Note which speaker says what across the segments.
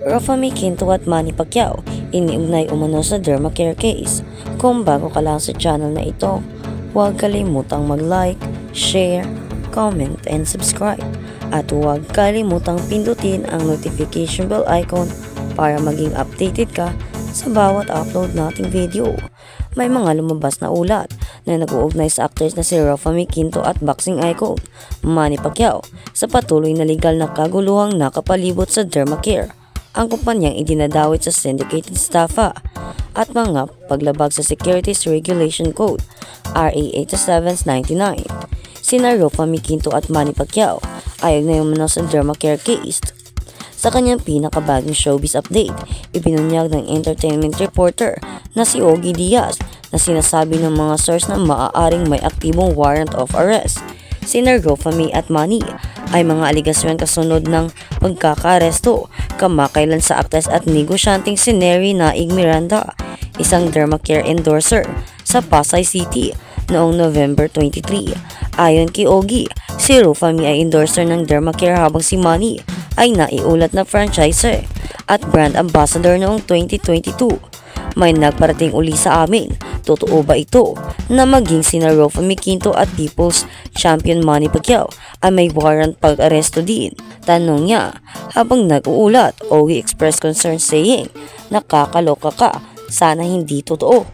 Speaker 1: Rofami Quinto at Manny Pacquiao iniugnay umano sa Dermacare case. Kung bago ka lang sa channel na ito, huwag kalimutang mag-like, share, comment, and subscribe. At huwag kalimutang pindutin ang notification bell icon para maging updated ka sa bawat upload nating video. May mga lumabas na ulat na nag-uugnay sa actors na si Rofami Quinto at boxing icon Manny Pacquiao sa patuloy na legal na kaguluhang nakapalibot sa Dermacare, ang kumpanyang idinadawit sa syndicated staffa at mga paglabag sa Securities Regulation Code RA 8799. Sina Rofami Quinto at Manny Pacquiao ay umano sa Dermacare case. Sa kanyang pinakabagong showbiz update, ibinunyag ng entertainment reporter na si Ogie Diaz na sinasabi ng mga source na maaaring may aktibong warrant of arrest. Sina Rofami at Manny ay mga aligasyon kasunod ng pagkakaaresto kamakailan sa aktres at negosyanteng si Neri Naig Miranda, isang Dermacare endorser sa Pasay City noong November 23. Ayon kay Ogie, si Rofami ay endorser ng Dermacare habang si Manny ay naiulat na franchisor at brand ambassador noong 2022. May nagparating uli sa amin, totoo ba ito na maging sina Rofami Quinto at People's Champion Manny Pacquiao ay may warrant pag-aresto din? Tanong niya habang nag-uulat. Ogie expressed concern saying, nakakaloka ka, sana hindi totoo.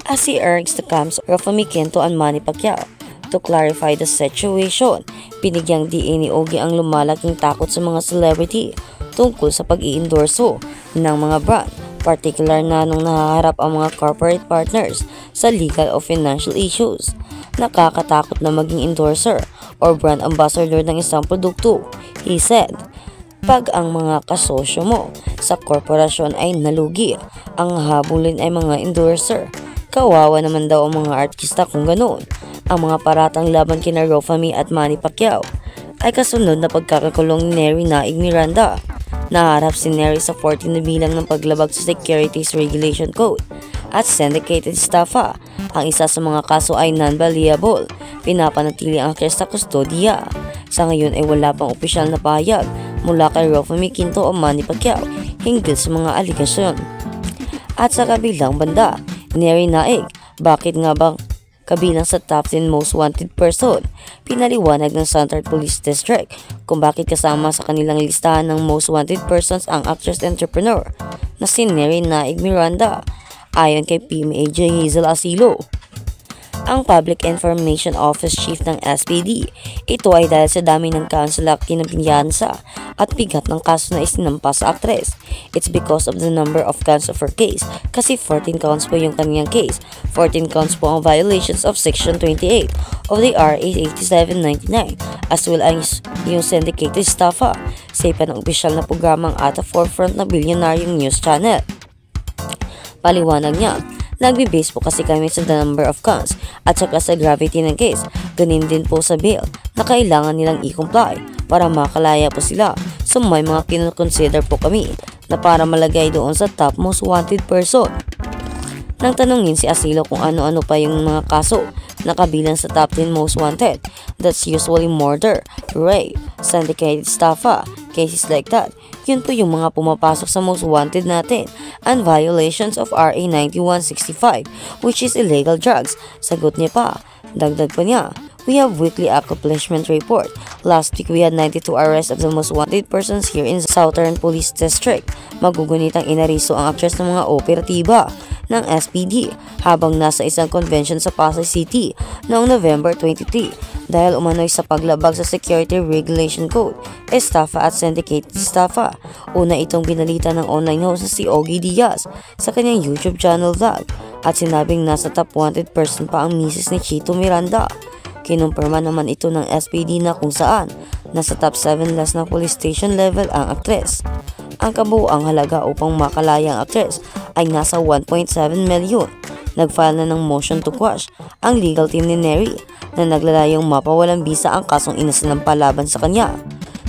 Speaker 1: As he urged the camps Rofami Quinto and Manny Pacquiao to clarify the situation, binigyang diin ni Ogie ang lumalaking takot sa mga celebrity tungkol sa pag-iendorso ng mga brand, particular na nung nahaharap ang mga corporate partners sa legal o financial issues. Nakakatakot na maging endorser or brand ambassador ng isang produkto, he said. Pag ang mga kasosyo mo sa korporasyon ay nalugi, ang habulin ay mga endorser. Kawawa naman daw ang mga artista kung ganoon. Ang mga paratang laban kina Rofami at Manny Pacquiao ay kasunod na pagkakakulong ni Neri Naig Miranda. Naharap si Neri sa 14 na bilang ng paglabag sa Securities Regulation Code at syndicated staffa. Ang isa sa mga kaso ay non-bailable. Pinapanatili ang aktres sa kustodiya. Sa ngayon ay wala pang opisyal na pahayag mula kay Rofami Quinto o Manny Pacquiao hinggil sa mga aligasyon. At sa kabilang banda, Neri Naig, bakit nga bang kabilang sa top 10 most wanted person? Pinaliwanag ng Santar Police District kung bakit kasama sa kanilang listahan ng most wanted persons ang actress entrepreneur na si Neri Naig Miranda. Ayon kay PMAJ Hazel Asilo, ang Public Information Office Chief ng SPD, ito ay dahil sa dami ng kansala, kinapinyansa at bigat ng kaso na isinampa sa aktres. It's because of the number of counts of her case, kasi 14 counts po yung kanyang case. 14 counts po ang violations of Section 28 of the RA 8799 as well as yung syndicated staffa sa iba ng opisyal na programang at a forefront na bilyonaryong news channel. Paliwanag niya, nagbe-base po kasi kami sa the number of counts at saka sa gravity ng case. Ganin din po sa bail na kailangan nilang i-comply para makalaya po sila. So may mga kinoconsider po kami na para malagay doon sa top most wanted person. Nang tanungin si Asilo kung ano-ano pa yung mga kaso na kabilang sa top 10 most wanted, that's usually murder, rape, syndicated staffa, cases like that. Yun po yung mga pumapasok sa most wanted natin, and violations of RA 9165, which is illegal drugs. Sagot niya pa. Dagdag pa niya, we have weekly accomplishment report. Last week, we had 92 arrests of the most wanted persons here in Southern Police District. Magugunitang inariso ang actress ng mga operatiba ng SPD habang nasa isang convention sa Pasay City noong November 23 dahil umano'y sa paglabag sa Security Regulation Code, staffa at syndicated staffa. Una itong binalita ng online host na si Ogie Diaz sa kanyang YouTube channel vlog at sinabing nasa top wanted person pa ang misis ni Chito Miranda. Kinumpirma naman ito ng SPD na kung saan nasa top 7 last na police station level ang aktres. Ang kabuuang halaga upang makalaya ang aktres ay nasa 1.7 million. Nag-file na ng motion to quash ang legal team ni Neri na naglalayong mapawalang bisa ang kasong inasinampa laban sa kanya.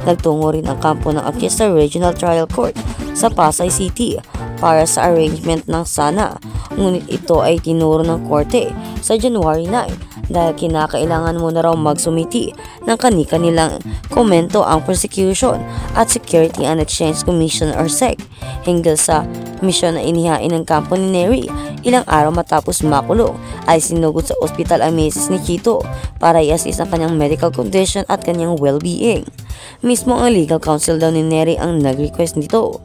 Speaker 1: Nagtungo rin ang kampo ng aktres sa Regional Trial Court sa Pasay City para sa arrangement ng sana, ngunit ito ay tinuro ng korte sa January 9 dahil kinakailangan mo na raw magsumiti ng kani-kanilang komento ang Prosecution at Security and Exchange Commission or SEC hinggil sa misyon na inihain ng kampo ni Neri. Ilang araw matapos makulong ay sinugod sa ospital ang misis ni Chito para i-assist ang kanyang medical condition at kanyang well-being. Mismo ang legal counsel daw ni Neri ang nag-request nito.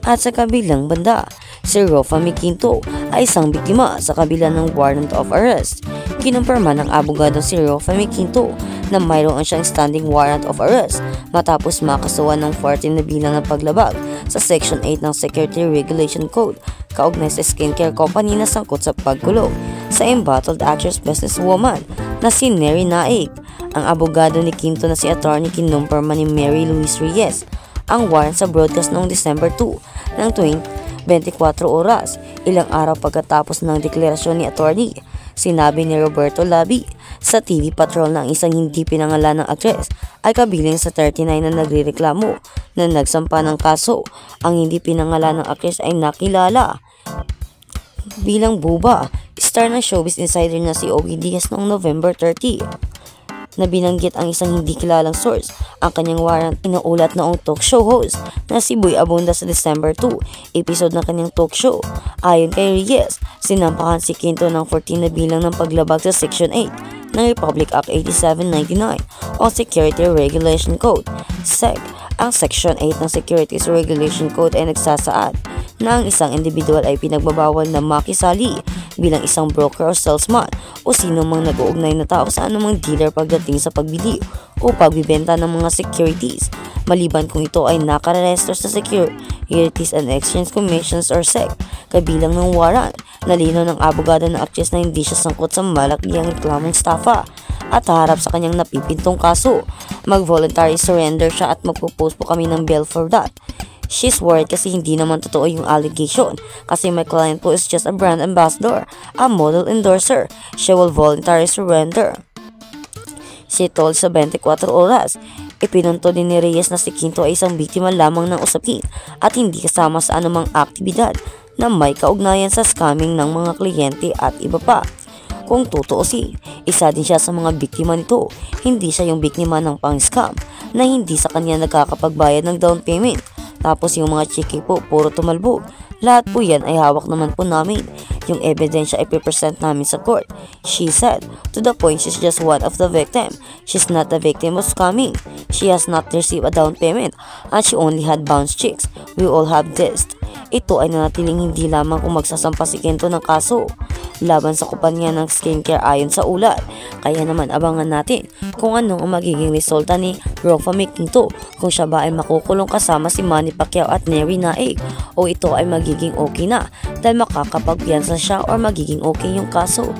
Speaker 1: At sa kabilang banda, si Rofa Quinto ay isang biktima sa kabila ng warrant of arrest. Kinumpirma ng abogado si Rofa Quinto na mayroon siyang standing warrant of arrest matapos makasuhan ng 14 na bilang ng paglabag sa Section 8 ng Security Regulation Code kaugnay sa skincare company na sangkot sa pagkulong sa embattled actress businesswoman na si Neri Naik. Ang abogado ni Quinto na si attorney kinumpirma ni Mary Louise Reyes ang warrant sa broadcast noong December 2 ng 24 oras, ilang araw pagkatapos ng deklarasyon ni attorney. Sinabi ni Roberto Labi sa TV Patrol na ang isang hindi pinangalan ng aktres ay kabilang sa 39 na nagrereklamo na nagsampa ng kaso. Ang hindi pinangalan ng aktres ay nakilala bilang buba, star ng Showbiz Insider na si Ogie Diaz noong November 30. Na binanggit ang isang hindi kilalang source ang kanyang warrant. Inuulat noong talk show host na si Boy Abunda sa December 2 episode ng kanyang talk show. Ayon kay Reyes, sinampahan si Quinto ng 14 na bilang ng paglabag sa Section 8 ng Republic Act 8799 o Security Regulation Code SEC. Ang Section 8 ng Securities Regulation Code ay nagsasaad na ang isang individual ay pinagbabawal na makisali bilang isang broker o salesman o sino mang nag-uugnay na tao sa anumang dealer pagdating sa pagbili o pagbibenta ng mga securities, maliban kung ito ay nakarehistro sa Securities and Exchange Commissions or SEC. Kabilang ng warrant, nalinaw ng abogado ng aktres na hindi siya sangkot sa malakihang reklamong estafa at harap sa kanyang napipintong kaso. Mag-voluntary surrender siya at magpo-post po kami ng bail for that. She's worried kasi hindi naman totoo yung allegation kasi my client po is just a brand ambassador, a model endorser. She will voluntarily surrender. She told sa 24 oras. Ipinunto din ni Reyes na si Quinto ay isang biktima lamang ng usapin at hindi kasama sa anumang aktibidad na may kaugnayan sa scamming ng mga kliyente at iba pa. Kung tutuusin, isa din siya sa mga biktima nito. Hindi siya yung biktima ng pang-scam na hindi sa kanya nagkakapagbayad ng down payment. Tapos yung mga chiki po, puro tumalbog. Lahat po yan ay hawak naman po namin. Yung ebidensya ay present namin sa court. She said, to the point she's just one of the victim. She's not the victim of scamming. She has not received a down payment and she only had bounce checks. We all have this. Ito ay nanatiling hindi lamang kung magsasampa si Quinto ng kaso laban sa kumpanya ng skincare ayon sa ulat. Kaya naman abangan natin kung ano ang magiging resulta ni Rofa Quinto, kung siya ba ay makukulong kasama si Manny Pacquiao at Neri Naik o ito ay magiging okay na dahil makakapagpiyansa siya or magiging okay yung kaso.